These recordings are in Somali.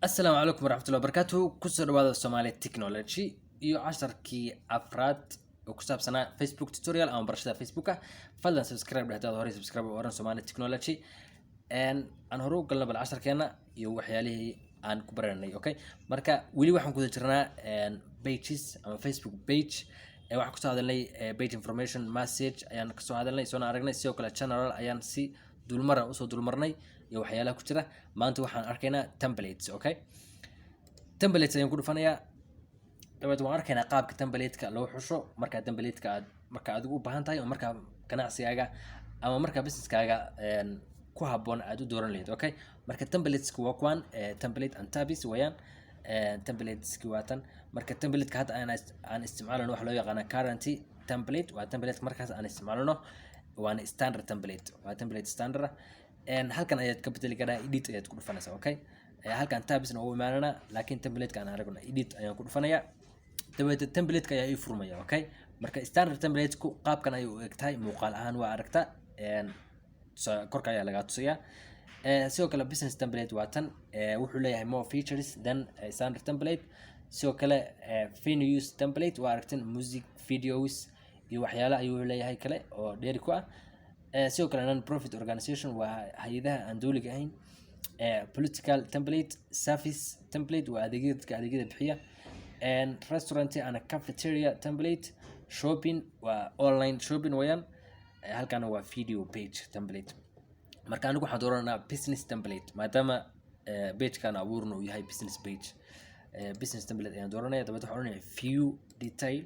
السلام عليكم ورحمة الله وبركاته. كسر هذا الصومالي تكنولوجي يو 10 كي أفراد وكسب سنة فيسبوك توتوريال أو برشة فيسبوكا. فضلا سبسكرايب لهذا هوري سبسكرايب ورن صومالي تكنولوجي أن أنا هرو قلنا بالعشر كنا يو حيالي أن كبرني أوكي مركا ولي واحد كذا جرنا أن بيجز أما فيسبوك بيج واحد كسر هذا لي بيج انفورميشن مسج أيان كسر هذا لي سونا أرجعنا سيو كلا channel أيان سي دول مرة أصو دول مرني يو حيالها كتيرة ما أنتوا وحن أركينا templates أوكي templates ayaan ku dhufanayaa dabeed waan arkaynaa qaabka template-ka loo xusho marka template-ka marka adigu u baahan tahay oo marka ganacsigaaga ama marka businesskaaga ku habboon aad u dooran lahayd okay marka templates-ku waa kuwan template and tabs weeyaan templates-ki waa tan marka template-ka hadda aan isticmaalno waxa loo yaqaan current template waa template markaas aan isticmaalno waana standard template waa template standard halkan ayaad ka bedeli karaa edit ayaad ku dhufanaysaa okay halkan tabsna uu imaanana laakiin template-ka aan aragno edit ayaan ku dhufanayaa dabeed template-ka ayaa ii furmaya okay marka standard template-ku qaabkan ayuu u egtahay muuqaal ahaan waa aragta korka ayaa laga tusayaa sidoo kale business template waa tan wuxuu leeyahay more features than standard template sidoo kale use template waa aragtan music videos iyo waxyaalo ayuu leeyahay kale oo dheeri ku ah sidoo kale non profit organization waa hay'adaha aan dowliga ahayn political template service template waa adeegyada bixiya restaurant and cafeteria template shopping waa online shopping weeyaan halkana waa video page template marka anigu waxaan dooranaa business template maadaama page-kan abuurna uu yahay business page business template ayaan dooranaya dabeed waxaan oranayaa view detail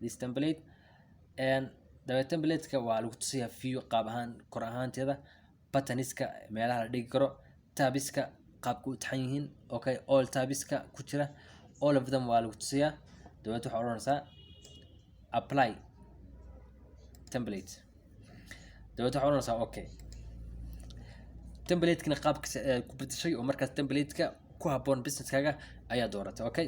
this template dabeed template-ka waa lagu tusayaa view qaab ahaan kor ahaanteeda buttoniska meelaha la dhigi karo tabiska qaabka u taxan yihiin okay all tabiska ku jira all of them waa lagu tusayaa dabeed waxaa oranaysaa apply template dabeed waxaa oranaysaa okay template-kana qaabka ku bedeshay oo markaas template-ka ku habboon businesskaaga ayaa dooratay okay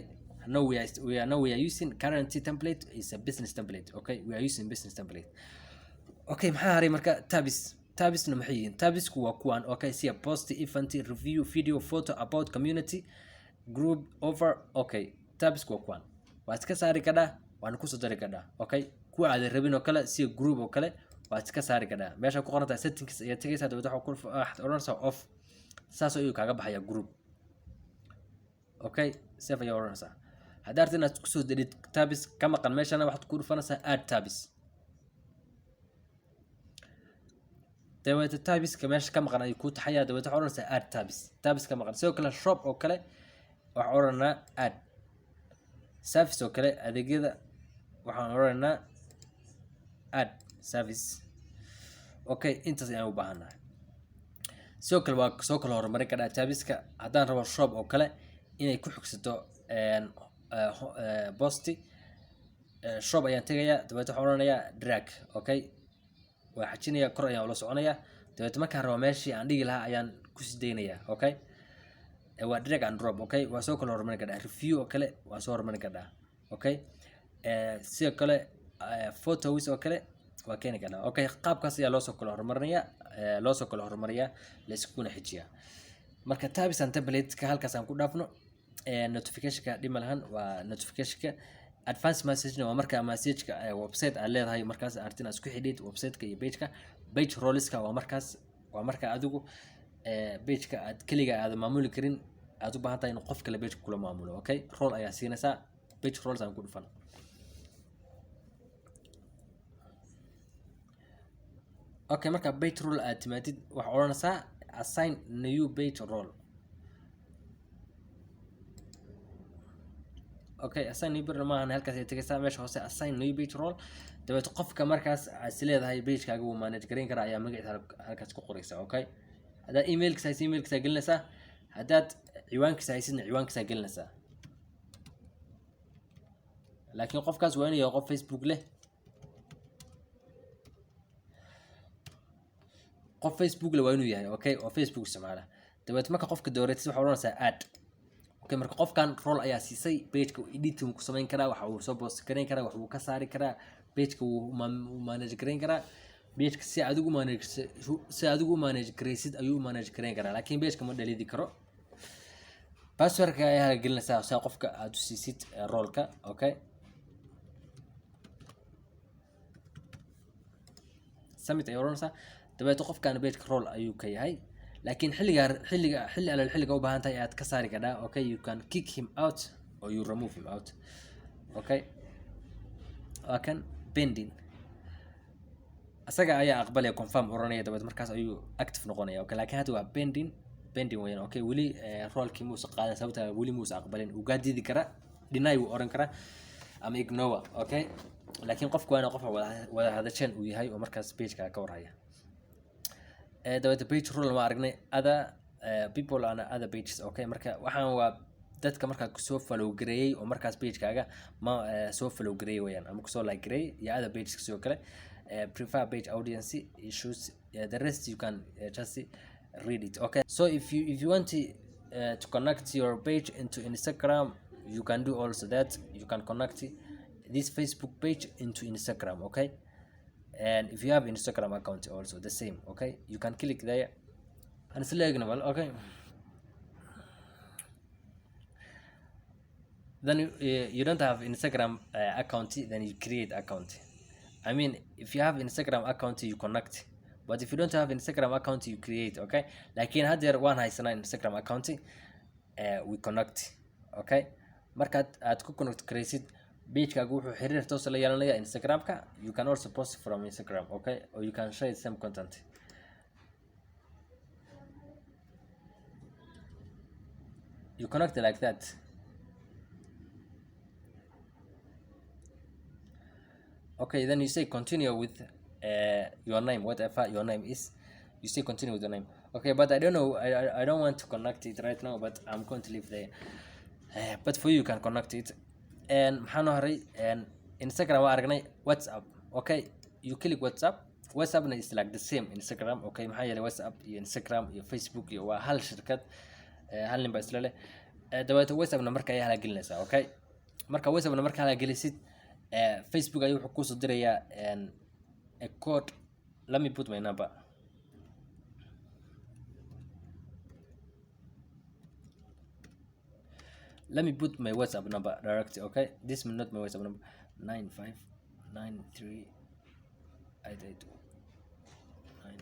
we are using current template is a business template okay we are using business template okay maxaa haray marka tabsna maxay yihiin tabsku waa kuwan okay see post event review video photo about community group over okay tabsku waa kuwan waa iska saari kadhaa waan ku soo dari kadhaa okay kuwa aad rabin oo kale si group oo kale waa iska saari kadhaa meesha ku qoran tahay settings ayaa tagaysaa dabada waxa ku oranaysaa off saas ayuu kaaga baxaya group okay save ayaa oranaysaa haddaad rabtid inaad ku soo darid tabs ka maqan meeshana waxaad ku dhufanaysaa add tabs dabeed tabiska meesha ka maqan ay ku taxayaa dabeed waxa oranaysaa add tabs ka maqan sidoo kale shop oo kale waxa oranaa add service oo kale adeegyada waxaan oranaa add service okay intaas ayaan u baahanahay sidoo kale waa soo kala horumarin karaa tabiska haddaan rabo shop oo kale inay ku xigsato posti shop ayaan tegayaa dabeed waxaan oranayaa drag okay waa xajinaya kor ayaan ula soconaya dabeed markaan rabo meeshii aan dhigi lahaa ayaan ku sii daynayaa okay waa drag and drop okay waa soo kala horumarin karaa review oo kale waa soo horumarin karaa okay sidoo kale photos oo kale waa keeni karaa okay qaabkaas ayaa loo soo kala horumariyaa la iskuna xijiyaa marka tabs and template-ka halkaas aan ku dhaafno notification-ka dhima lahan waa notification-ka advanced message-na waa marka message-ka website aad leedahay markaas artin isku xidhiid website-ka iyo page-ka page roles-ka waa marka adigu page-ka aad kaliya aad maamuli karin aad u baahan tahay in qof kale page kula maamulo okay role ayaa siinaysaa page roles aan ku dhufan okay marka page role aad timaadid waxa oranaysaa assign new page role okay assign new page maahan halkaas ay tagaysaa meesha hoose assign new page role dabeed qofka markaas aad leedahay page-kaaga uu manage gareyn karaa ayaa magaciisa halkaas ku qoraysaa okay haddaad emailkiisa gelinaysaa haddaad ciwaankiisa haysidna ciwaankiisa gelinaysaa laakiin qofkaas waa inuu yahay qof Facebook leh waa inuu yahay okay oo Facebook isticmaala dabeed marka qofka dooratid waxa oranaysaa add okay marka qofkan role ayaa siisay page-ka editing ku samayn karaa waxa uu soo post gareyn karaa wax uu ka saari karaa page-ka uu manage gareyn karaa page-ka si adigu manage gareysid ayuu manage gareyn karaa laakiin page-ka ma dhalidi karo passwordka ayaa gelinaysaa si qofka aad u siisid roolka. Okay, submit ay oranaysaa. dabeeto qofkan page role ayuu ka yahay, laakiin xilli alle xilliga u baahan tahay aad ka saari kadhaa. Okay, you can kick him out or you remove him out. Okay, kan pending asaga ayaa aqbalaya confirm oranaya, dabeeto markaas ayuu active noqonaya. Okay, laakiin hadda waa pending weeyaan. Okay, weli roolkii muusa qaadan, sababta weli muusa aqbalin. uu gaadidi kara, deny uu oran kara ama ignore. Okay, laakiin qofku waa qof wada hadashan uu yahay oo markaas page-ka ka warhaya. dabeeto page role ma aragnay other people and other pages. Okay, marka waxaan waa dadka markaa kusoo follow gareeyay oo markaas page-kaaga ma soo follow gareeyay weeyaan ama kusoo like gareeyay, iyo other pages sidoo kale. Prefer page audience issues, the rest you can just read it. Okay, so if you want to connect your page into Instagram, you can do also that. You can connect this Facebook page into Instagram. Okay, and if you have Instagram account also the same. Okay, you can click there and select. Okay, then you don't have Instagram account, then you create account. I mean, if you have Instagram account, you connect, but if you don't have Instagram account, you create. Okay, laakiin haddeer waan haysanaa Instagram account, we connect. Okay, markaad aad ku connect karaysid page-kaagu wuxuu xiriir toos la yeelanayaa Instagram-ka. You can also post from Instagram. Okay, or you can share the same content. You connect like that. Okay, then you say continue with your name, whatever your name is. You say continue with your name. Okay, but I don't know, I don't want to connect it right now, but I'm going to leave there. But for you, you can connect it. And maxaan horay Instagram waa aragnay. WhatsApp. Okay, you click WhatsApp. WhatsApp is like the same Instagram. Okay, maxaa yeelay WhatsApp iyo Instagram iyo Facebook iyo waa hal shirkad, hal nin baa isla leh. dabeeto WhatsApp numberka ayaa la gelinaysaa. Okay, marka WhatsApp numberka la gelisid, Facebook ayuu wuxuu kusoo dirayaa a code. Let me put my number. Let me put my WhatsApp number directly. Okay, this is not my WhatsApp number. 9593 882 9.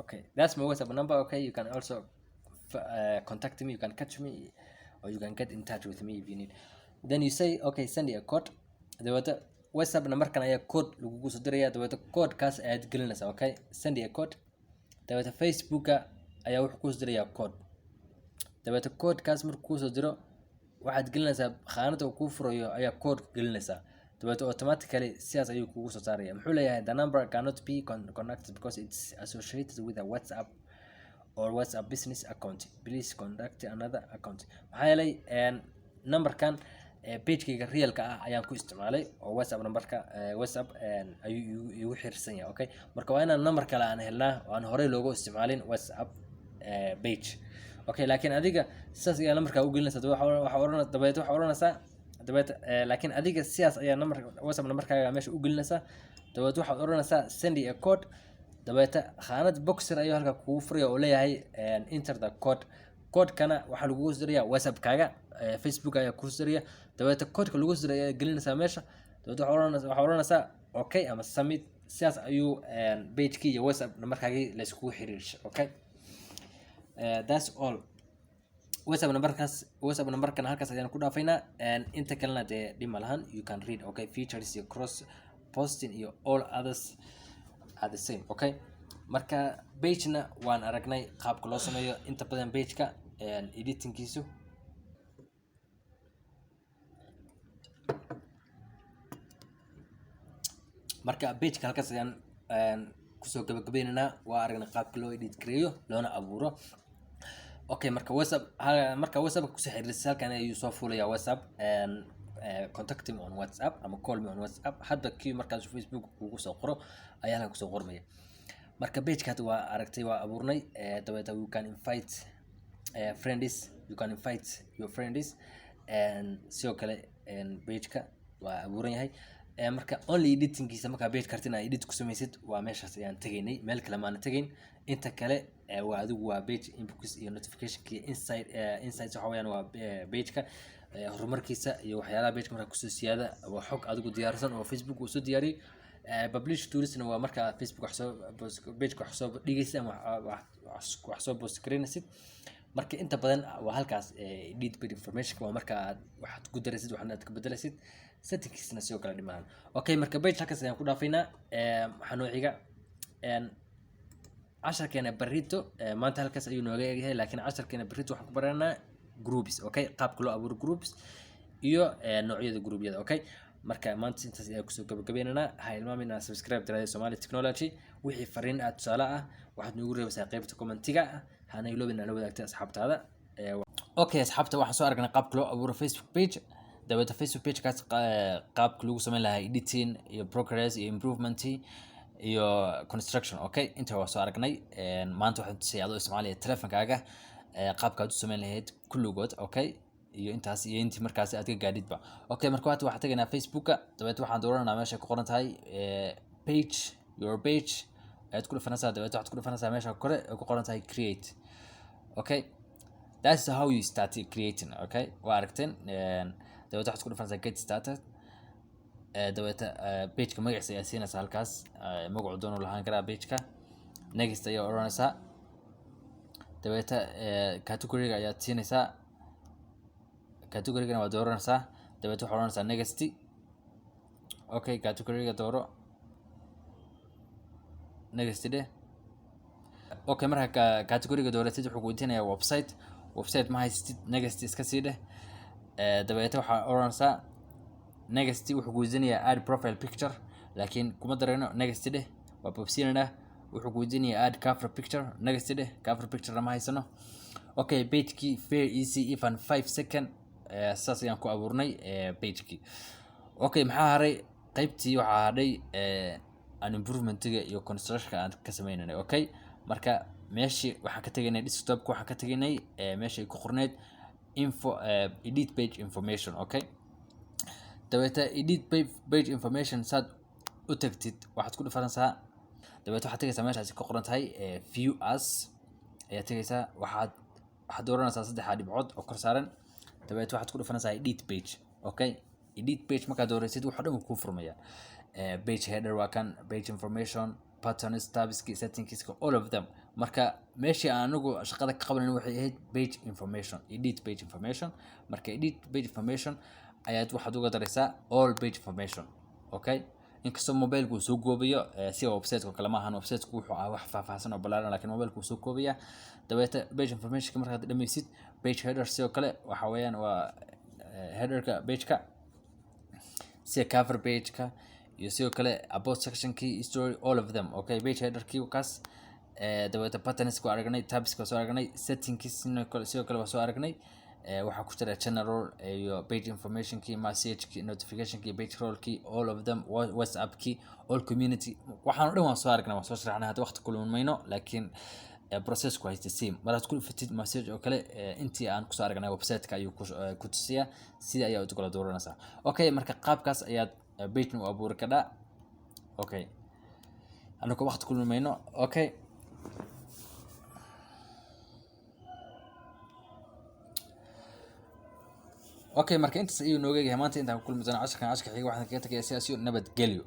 Okay, that's my WhatsApp number. Okay, you can also contact me. You can catch me, or you can get in touch with me if you need. Then you say, okay, send a code. dabeeto WhatsApp numberkan ayaa code lagugu soo diraya. dabeeto code-kaas ayaad gelinaysaa. Okay, send a code. dabeeto Facebook-ka ayaa wuxuu kusoo dirayaa code. dabeeto code-kaas markuu kusoo diro, waxaad gelinaysaa khaanada uu kuu furayo ayaa code gelinaysaa. dabeeto automatically sidaas ayuu kugu soo saaraya. muxuu leeyahay the number cannot be connected because it's associated with a WhatsApp or WhatsApp business account. Please contact another account. maxaa yeelay numberkan page-kayga realka ah ayaan ku isticmaalay oo WhatsApp numberka WhatsApp ayuu igu xiriirsan yahay. Okay, marka waa inaan number kale aan helnaa oo aan horey loogu isticmaalin WhatsApp page. Okay, laakiin adiga sidaas ayaa numberka u gelinaysaa. dabeeto waxa oranaysaa dabeeto laakiin adiga sidaas ayaa number WhatsApp numberkaaga meesha u gelinaysaa. dabeeto waxaad oranaysaa send a code. dabeeto khaanad boxer ayuu halka kugu furaya oo leeyahay enter the code. code-kana waxaa lagu soo dirayaa WhatsApp-kaaga, Facebook ayaa ku soo diraya. dabeeto code-ka lagu soo diraya gelinaysaa meesha. dabeeto waxa oranaysaa okay ama submit. sidaas ayuu page-kii iyo WhatsApp numberkaagii la isku xiriirshay. Okay, that's all. WhatsApp numberkan halkaas ayaan ku dhaafaynaa. inta kalena dee dhima lahan, you can read. Okay, features iyo cross posting iyo all others are the same. Okay, marka page-na waan aragnay qaabka loo sameeyo. inta badan page-ka editing-kiisu marka page-ka halkaas ayaan kusoo gabagabaynaynaa. waa aragnay qaabka loo edit gareeyo loona abuuro. Okay, marka WhatsApp kusoo xiriirisa halkan ayuu soo fuulaya WhatsApp contact me on WhatsApp ama call me on WhatsApp. hadda kii markaas Facebook kugu soo qoro ayaa halkan kusoo qormaya. marka page-ka hadda waa aragtay, waa abuurnay. dabeeto you can invite friends, you can invite your friends. sidoo kale page-ka waa abuuran yahay. marka only editing-kiisa markaa page kartina edit ku samaysid waa meeshaas ayaan tegaynay, meel kale maana tegayn. inta kale waa adigu waa page inbox iyo notification ki insights waxa weeyaan waa page-ka horumarkiisa iyo waxyaalaha page marka kusoo siyaada waa xog adigu diyaarsan oo Facebook uu soo diyaariyay publish touristna waa marka Facebook wax soo page-ka wax soo dhigaysa ama wax soo post gareynaysid marka inta badan waa halkaas edit page information waa marka waxaad ku daraysid waxaad ka bedelaysid settingsna sidoo kale dhimaan okay marka page halkaas ayaan ku dhaafaynaa waxaan noociga casharkeena barito maanta halkaas ayuu nooga eegyahay laakiin casharkeena barito waxaan ku baranaa groups okay qaabka loo abuuro groups iyo noocyada group-yada okay marka maanta intaas ayaa kusoo gabagabeynana ha ilmaamin inaad subscribe tirada Somali Technology wixii fariin aad tusaale ah waxaad noogu reebaysaa qaybta commentiga hana iloobin aan la wadaagtay asxaabtaada okay asxaabta waxaan soo aragnay qaabka loo abuuro Facebook page dabada Facebook page kaas qaabka lagu sameyn lahaa editing iyo progress iyo improvement iyo construction okay inta waa soo aragnay maanta waxaan tusay adoo Soomaaliya telefonkaaga qaabka aad u sameyn lahayd kulligood okay iyo intaas iyo intii markaas aad ka gaadidba okay marka waxaan tagaynaa Facebook dabada waxaan dooranaa meesha ku qoran tahay page your page aad ku dhufanaysaa dabada waxaad ku dhufanaysaa meesha kore ku qoran tahay create okay that's how you start creating okay waa aragteen dabada waxaad ku dhufanaysaa get started dabada page-ka magaciisa ayaa siinaysaa halkaas magacu doono lahaan karaa page-ka next ayaa oranaysaa dabada category-ga ayaa siinaysaa category-gana waa dooranaysaa dabada waxaad oranaysaa next okay category-ga dooro next de okay marka category-ga dooratid wuxuu ku weydiinayaa website ma haystid next iska sii dheh dabada waxaad oranaysaa next wuxuu ku weydiinayaa add profile picture laakiin kuma darayno next dheh waa bobsinana wuxuu ku weydiinayaa add cover picture next dheh cover picture ma haysano okay page-ki very easy even 5 seconds saas ayaan ku abuurnay page-ki okay maxaa haray qaybtii waxaa hadhay an improvement-ga iyo construction aan ka sameynay okay marka meeshii waxaan ka tagnay desktop-ka waxaan ka tagnay meeshii ku qorneed info edit page information okay dabada edit page information saad u tagtid waxaad ku dhufanaysaa dabada waxaad tagaysaa meeshaas ku qoran tahay view as ayaa tagaysaa waxaad dooranaysaa saddex dhibcood oo kor saaran dabada waxaad ku dhufanaysaa edit page okay edit page marka dooraysid waxa dhan ku furmaya page header waa kan page information patterns tabs settings all of them marka meeshii anagu shaqada ka qabanayno waxay ahayd page information edit page information marka edit page information ayaad waxaad uga daraysaa all page information okay inkastoo mobilku soo goobayo si website-ka kale ma ahan website-ku wuxuu wax faahfaahsan oo balaaran laakiin mobilku soo koobaya dabada page information markaad dhameysid page header sidoo kale waxa weeyaan waa header-ka page-ka si cover page-ka iyo sidoo kale about section-ki story all of them okay page header-ki kaas dabada patterns ku aragnay tabs ku soo aragnay settings sidoo kale waa soo aragnay waxaa ku jira general iyo page information ki message ki notification ki page role ki all of them WhatsApp ki all community waxaan dhan waan soo aragnay waan soo sharaxnay hadda waqti kulmayno laakiin process ku haysta same maraad ku fatid message oo kale intii aan ku soo aragnay website-ka ayuu ku tusiyaa sida ayaa u kala dooranaysaa okay marka qaabkaas ayaad page u abuuri karaa okay anako waqti kulmayno okay okay marka intaas ayuu nooga yahay maanta intaan ku kulmi doonaa casharka xiga waxaan kaga tagayaa sidaas iyo nabadgelyo